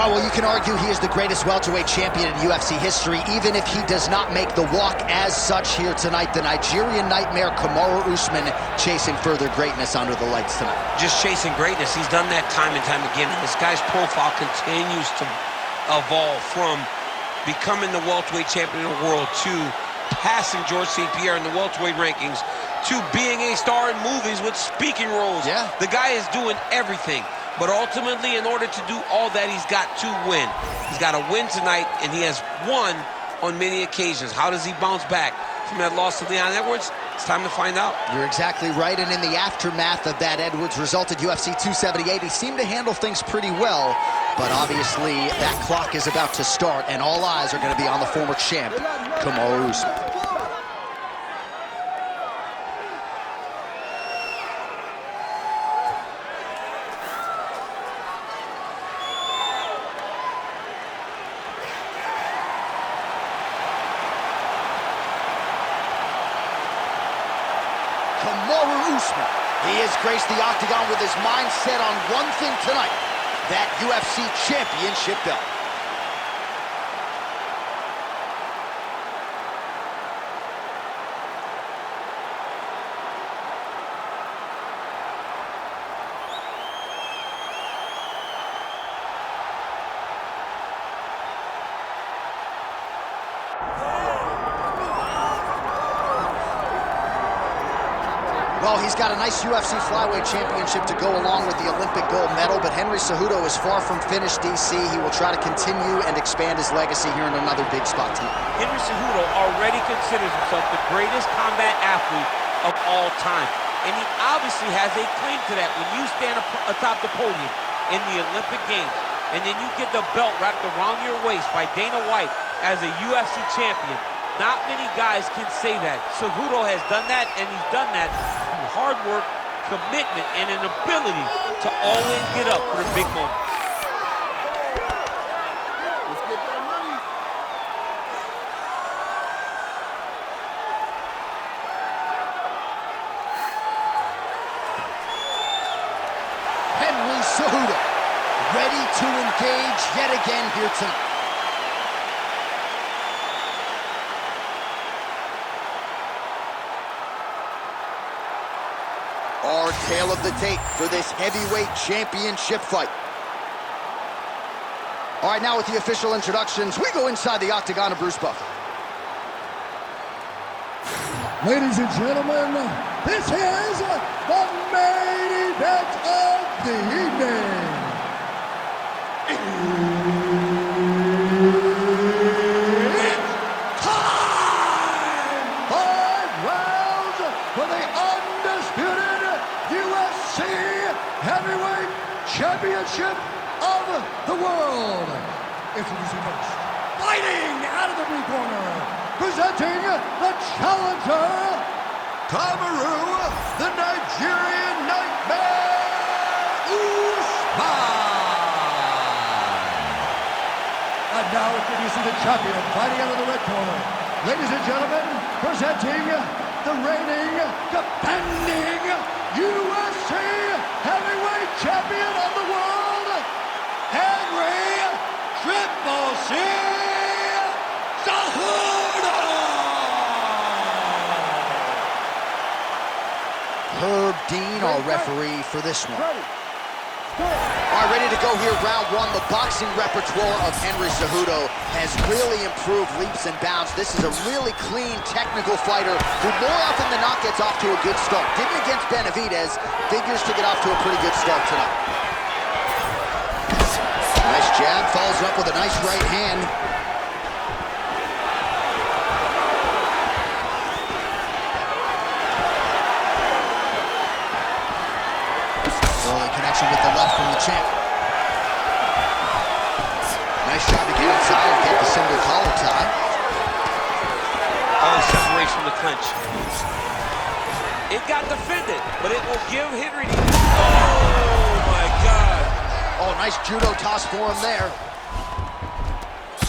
well, you can argue he is the greatest welterweight champion in UFC history, even if he does not make the walk as such here tonight. The Nigerian Nightmare, Kamaru Usman, chasing further greatness under the lights tonight. Just chasing greatness. He's done that time and time again. This guy's profile continues to evolve from becoming the welterweight champion of the world to passing George St. Pierre in the welterweight rankings to being a star in movies with speaking roles. Yeah. The guy is doing everything. But ultimately, in order to do all that, he's got to win. He's got to win tonight, and he has won on many occasions. How does he bounce back from that loss to Leon Edwards? It's time to find out. You're exactly right, and in the aftermath of that Edwards result at UFC 278, he seemed to handle things pretty well, but obviously that clock is about to start, and all eyes are going to be on the former champ, Kamaru Usman. Kamaru Usman, he has graced the octagon with his mind set on one thing tonight, that UFC championship belt. Well, he's got a nice UFC flyweight championship to go along with the Olympic gold medal, but Henry Cejudo is far from finished, DC. He will try to continue and expand his legacy here in another big spot tonight. Henry Cejudo already considers himself the greatest combat athlete of all time, and he obviously has a claim to that. When you stand atop the podium in the Olympic Games, and then you get the belt wrapped around your waist by Dana White as a UFC champion, not many guys can say that. Cejudo has done that, and he's done that through hard work, commitment, and an ability to always get up for the big moments. Let's get that money. Henry Cejudo, ready to engage yet again here tonight. Our tale of the tape for this heavyweight championship fight. All right, now with the official introductions, we go inside the octagon of Bruce Buffer. Ladies and gentlemen, this is the main event of the evening. It's time! 5 rounds for the undisputed UFC Heavyweight Championship of the world. Introducing first, fighting out of the blue corner, presenting the challenger, Kamaru, the Nigerian Nightmare, Usman. And now introducing the champion, fighting out of the red corner. Ladies and gentlemen, presenting the reigning, defending UFC Heavyweight Champion of the world, Henry Triple C Cejudo! Herb Dean, our referee for this one. All right, ready to go here, round one. The boxing repertoire of Henry Cejudo has really improved leaps and bounds. This is a really clean, technical fighter who more often than not gets off to a good start. Didn't against Benavidez, figures to get off to a pretty good start tonight. Nice jab, follows up with a nice right hand. Early connection with the left from the champ. Nice job to get inside and get the single collar tie. Oh, separation from the clinch. It got defended, but it will give Henry the... Oh, my God. Oh, nice judo toss for him there.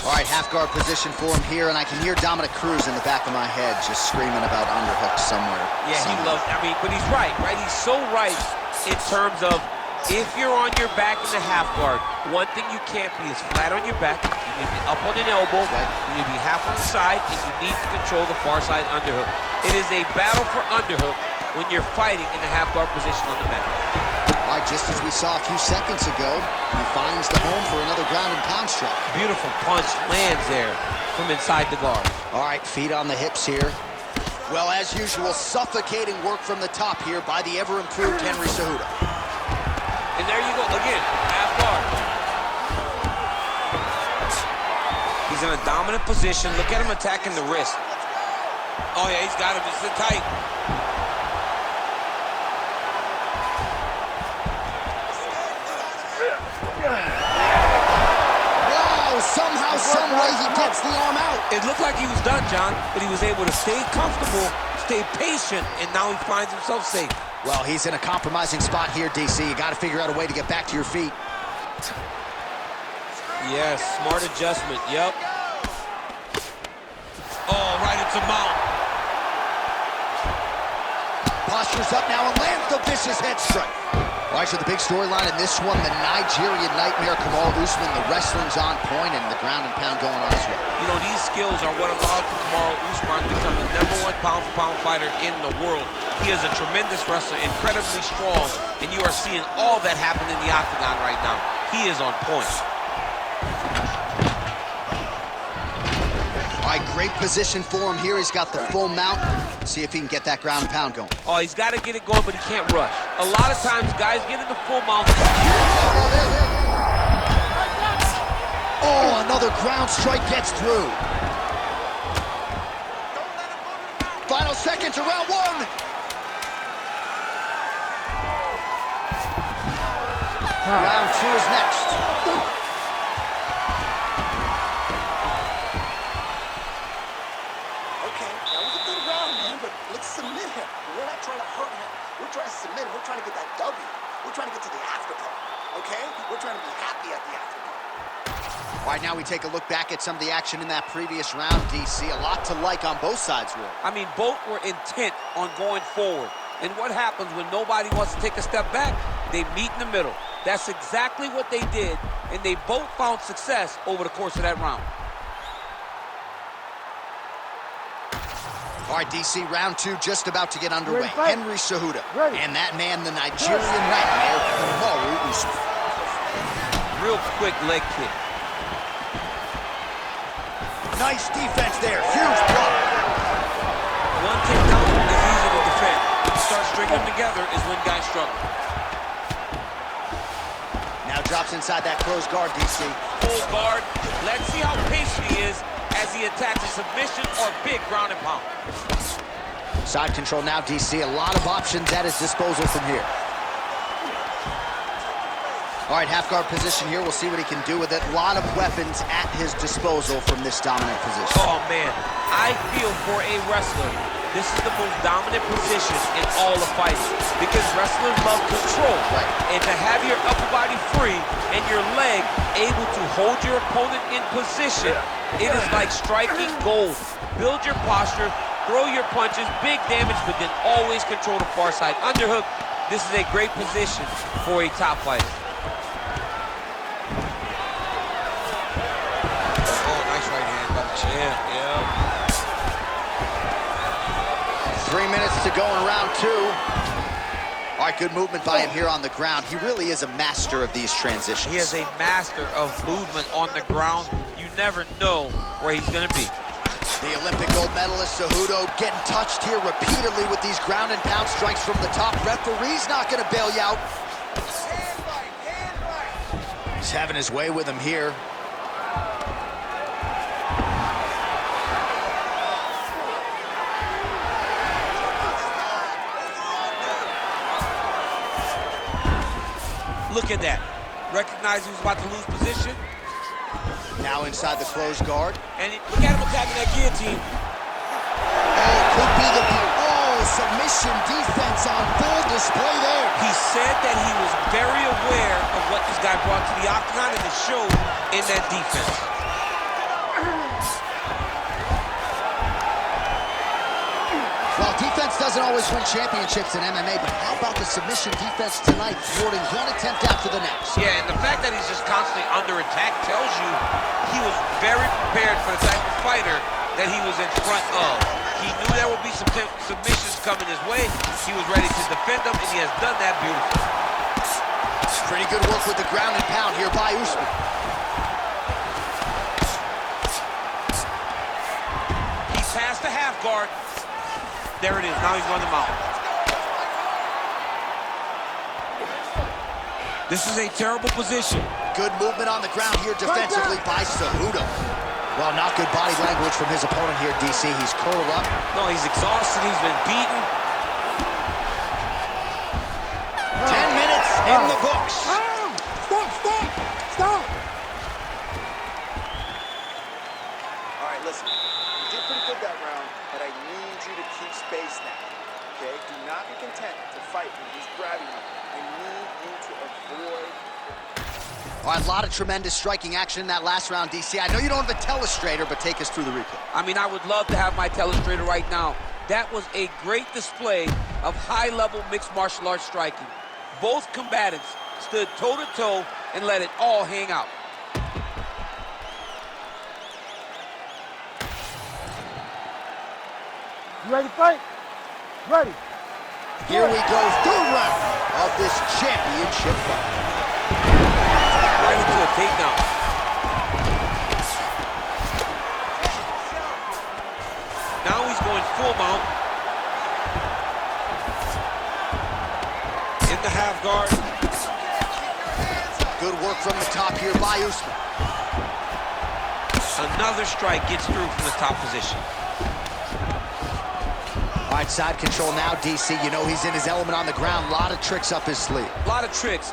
All right, half guard position for him here, and I can hear Dominic Cruz in the back of my head just screaming about underhooks somewhere. Yeah, he loves, I mean, but he's right? He's so right in terms of If you're on your back in the half guard, one thing you can't be is flat on your back. You need to be up on an elbow. You need to be half on the side, and you need to control the far side underhook. It is a battle for underhook when you're fighting in the half guard position on the mat. All right, just as we saw a few seconds ago, he finds the home for another ground and pound strike. Beautiful punch lands there from inside the guard. All right, feet on the hips here. Well, as usual, suffocating work from the top here by the ever-improved Henry Cejudo. And there you go, again, half guard. He's in a dominant position. Look at him attacking the wrist. Oh, yeah, he's got him. It's tight. Wow, somehow, some way, he gets the arm out. It looked like he was done, John, but he was able to stay comfortable, stay patient, and now he finds himself safe. Well, he's in a compromising spot here, DC. You got to figure out a way to get back to your feet. Yes, smart adjustment, yep. Oh, right into mount. Postures up now and lands the vicious head strike. All right, so the big storyline in this one, the Nigerian nightmare, Kamaru Usman, the wrestling's on point and the ground and pound going on as well. You know, these skills are what allowed Kamaru Usman to become the #1 pound-for-pound fighter in the world. He is a tremendous wrestler, incredibly strong, and you are seeing all that happen in the octagon right now. He is on point. All right, great position for him here. He's got the full mount. See if he can get that ground and pound going. Oh, he's got to get it going, but he can't rush. A lot of times, guys get in the full mount. Oh, another ground strike gets through. Final seconds of round one. Round two is next. Okay, that was a good round, man, but let's submit him. We're not trying to hurt him. We're trying to submit him. We're trying to get that W. We're trying to get to the after part, okay? We're trying to be happy at the after part. All right, now we take a look back at some of the action in that previous round, DC. A lot to like on both sides, Will. I mean, both were intent on going forward. And what happens when nobody wants to take a step back? They meet in the middle. That's exactly what they did, and they both found success over the course of that round. All right, DC, round two just about to get underway. Henry Cejudo. And that man, the Nigerian nightmare, Kamaru Usman. Real quick leg kick. Nice defense there. Huge block. One takedown is easy to defend. When you start stringing them together is when guys struggle. Now drops inside that closed guard, DC. Full guard. Let's see how patient he is as he attacks a submission or big ground and pound. Side control now, DC. A lot of options at his disposal from here. All right, half guard position here. We'll see what he can do with it. A lot of weapons at his disposal from this dominant position. Oh, man. I feel for a wrestler, this is the most dominant position in all of fighting because wrestlers love control. Right. And to have your upper body free and your leg able to hold your opponent in position, it is like striking gold. Build your posture, throw your punches, big damage, but then always control the far side underhook. This is a great position for a top fighter. Oh, nice right hand by the chin. Yeah. 3 minutes to go in round two. All right, good movement by him here on the ground. He really is a master of these transitions. He is a master of movement on the ground. You never know where he's going to be. The Olympic gold medalist Cejudo getting touched here repeatedly with these ground and pound strikes from the top. Referee's not going to bail you out. He's having his way with him here. Look at that. Recognize he was about to lose position. Now inside the closed guard. And look at him attacking that guillotine. Oh, could be the submission defense on full display there. He said that he was very aware of what this guy brought to the octagon, and it showed in that defense. Well, Defense doesn't always win championships in MMA, but how about the submission defense tonight, thwarting one attempt after the next? Yeah, and the fact that he's just constantly under attack tells you he was very prepared for the type of fighter that he was in front of. He knew there would be some submissions coming his way. He was ready to defend them, and he has done that beautifully. Pretty good work with the ground and pound here by Usman. He passed the half guard. There it is. Now he's run them out. This is a terrible position. Good movement on the ground here defensively by Cejudo. Well, not good body language from his opponent here, DC. He's curled up. No, he's exhausted. He's been beaten. 10 minutes in the books. Stop! All right, listen. You did pretty good that round, but I need you to keep space now, okay? Do not be content to fight when he's grabbing you. I need you to avoid... All right, a lot of tremendous striking action in that last round, DC. I know you don't have a telestrator, but take us through the replay. I mean, I would love to have my telestrator right now. That was a great display of high-level mixed martial arts striking. Both combatants stood toe-to-toe and let it all hang out. You ready to fight? Ready. Here we go, third round of this championship fight. Right into a takedown. Now he's going full mount. In the half guard. Good work from the top here by Usman. Another strike gets through from the top position. All right, side control now, DC. You know he's in his element on the ground. A lot of tricks up his sleeve. A lot of tricks.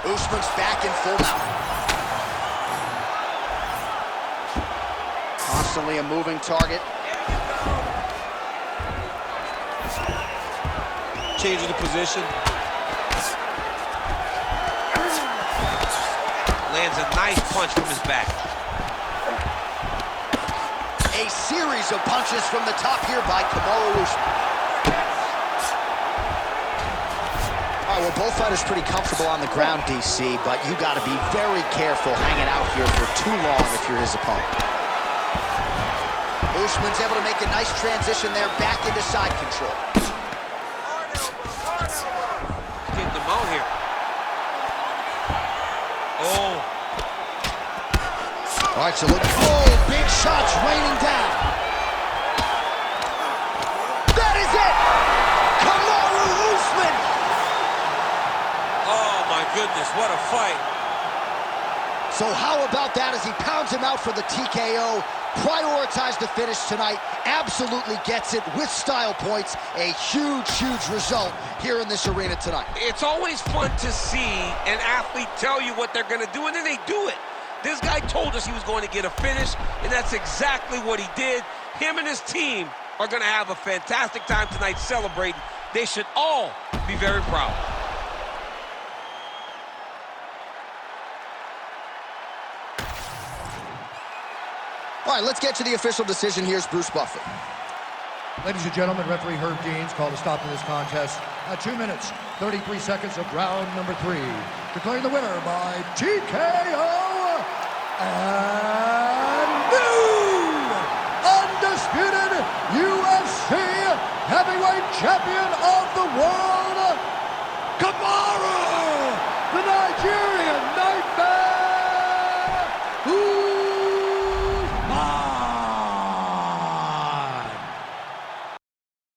Usman's back in full mount. Constantly a moving target. Changing the position. Lands a nice punch from his back. A series of punches from the top here by Kamaru Usman. All right, well, both fighters pretty comfortable on the ground, DC, but you got to be very careful hanging out here for too long if you're his opponent. Usman's able to make a nice transition there back into side control. Getting them out here. Oh. All right, so look. Oh, big shots raining down. That is it! Kamaru Usman! Oh, my goodness, what a fight. So how about that as he pounds him out for the TKO? Prioritized the finish tonight. Absolutely gets it with style points. A huge, huge result here in this arena tonight. It's always fun to see an athlete tell you what they're going to do, and then they do it. This guy told us he was going to get a finish, and that's exactly what he did. Him and his team are going to have a fantastic time tonight celebrating. They should all be very proud. All right, let's get to the official decision. Here's Bruce Buffer. Ladies and gentlemen, referee Herb Deans called a stop to this contest at 2 minutes, 33 seconds of round number 3. Declaring the winner by TKO and new undisputed UFC heavyweight champion of the world, Kamaru